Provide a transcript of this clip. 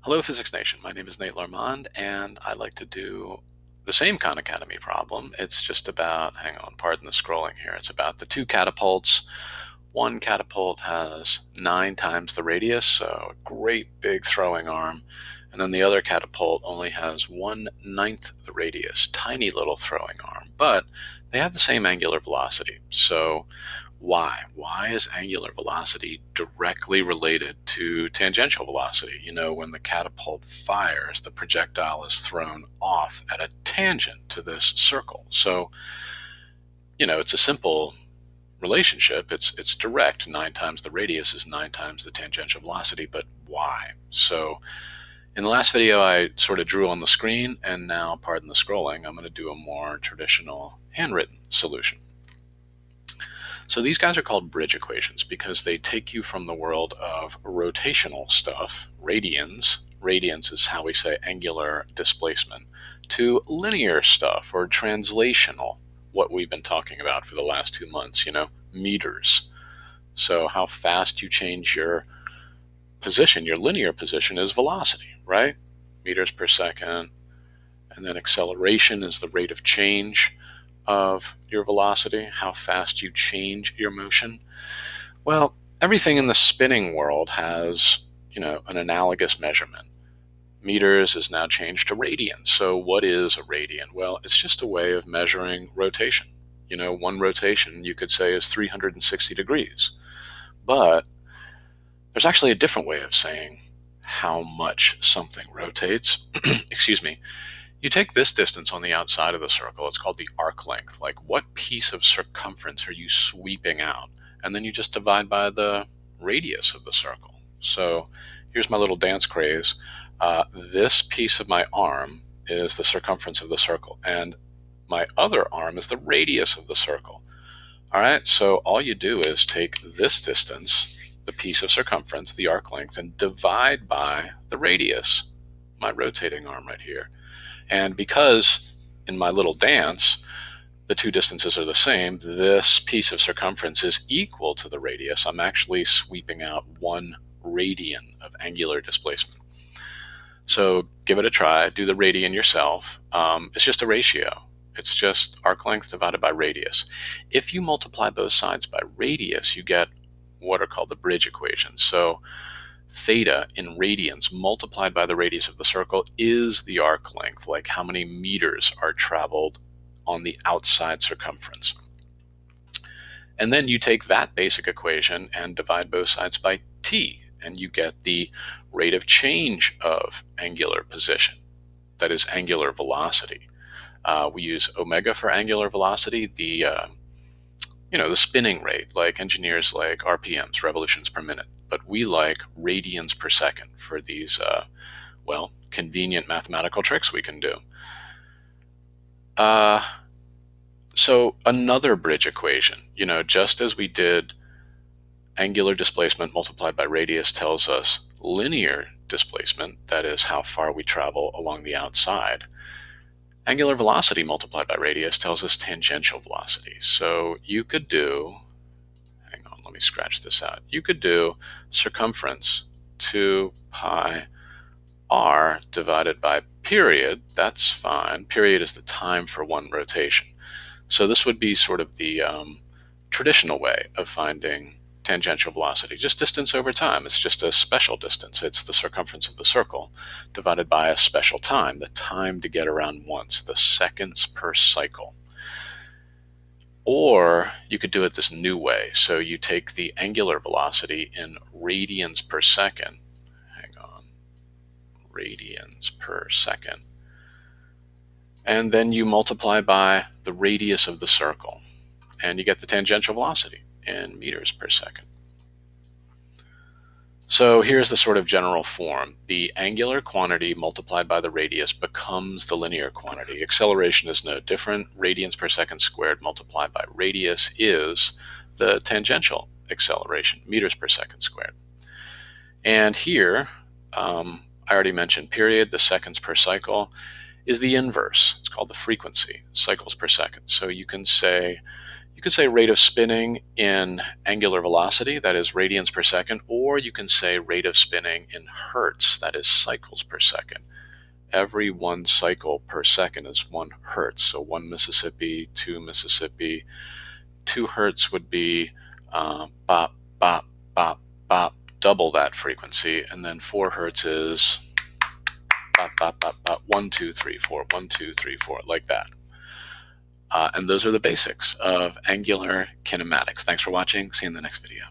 Hello, Physics Nation. My name is Nate Larmond, and I like to do the same Khan Academy problem. It's just about, hang on, pardon the scrolling here. It's about the two catapults. One catapult has 9 times the radius, so a great big throwing arm. And then the other catapult only has 1/9 the radius, tiny little throwing arm. But they have the same angular velocity. So why? Why is angular velocity directly related to tangential velocity? When the catapult fires, the projectile is thrown off at a tangent to this circle. So, it's a simple relationship. It's direct. 9 times the radius is 9 times the tangential velocity, but why? So in the last video, I sort of drew on the screen, and now, pardon the scrolling, I'm going to do a more traditional handwritten solution. So these guys are called bridge equations because they take you from the world of rotational stuff, radians is how we say angular displacement, to linear stuff or translational, what we've been talking about for the last 2 months, meters. So how fast you change your position, your linear position, is velocity, right? Meters per second. And then acceleration is the rate of change of your velocity, how fast you change your motion. Well, everything in the spinning world has, an analogous measurement. Meters is now changed to radians. So what is a radian? Well, it's just a way of measuring rotation. One rotation you could say is 360 degrees. But there's actually a different way of saying how much something rotates. Excuse me. You take this distance on the outside of the circle, it's called the arc length. Like, what piece of circumference are you sweeping out? And then you just divide by the radius of the circle. So here's my little dance craze. This piece of my arm is the circumference of the circle, and my other arm is the radius of the circle. All right, so all you do is take this distance, the piece of circumference, the arc length, and divide by the radius, my rotating arm right here. And because in my little dance, the two distances are the same, this piece of circumference is equal to the radius. I'm actually sweeping out 1 radian of angular displacement. So give it a try. Do the radian yourself. It's just a ratio. It's just arc length divided by radius. If you multiply both sides by radius, you get what are called the bridge equations. So theta in radians multiplied by the radius of the circle is the arc length, like how many meters are traveled on the outside circumference. And then you take that basic equation and divide both sides by t, and you get the rate of change of angular position, that is angular velocity. We use omega for angular velocity, the spinning rate, like engineers like RPMs, revolutions per minute. But we like radians per second for these, convenient mathematical tricks we can do. So another bridge equation, just as we did angular displacement multiplied by radius tells us linear displacement, that is how far we travel along the outside, angular velocity multiplied by radius tells us tangential velocity. So you could do, hang on, let me scratch this out. You could do circumference 2 pi r divided by period. That's fine. Period is the time for one rotation. So this would be sort of the traditional way of finding tangential velocity, just distance over time. It's just a special distance. It's the circumference of the circle divided by a special time, the time to get around once, the seconds per cycle. Or you could do it this new way. So you take the angular velocity in radians per second. Hang on. Radians per second. And then you multiply by the radius of the circle, and you get the tangential velocity in meters per second. So here's the sort of general form. The angular quantity multiplied by the radius becomes the linear quantity. Acceleration is no different. Radians per second squared multiplied by radius is the tangential acceleration, meters per second squared. And here, I already mentioned period, the seconds per cycle, is the inverse. It's called the frequency, cycles per second. So you can say, You could say rate of spinning in angular velocity, that is radians per second, or you can say rate of spinning in hertz, that is cycles per second. Every 1 cycle per second is 1 hertz. So 1 Mississippi, 2 Mississippi, 2 hertz would be bop, bop, bop, bop, double that frequency. And then 4 hertz is bop, bop, bop, bop, 1, 2, 3, 4, 1, 2, 3, 4, like that. And those are the basics of angular kinematics. Thanks for watching. See you in the next video.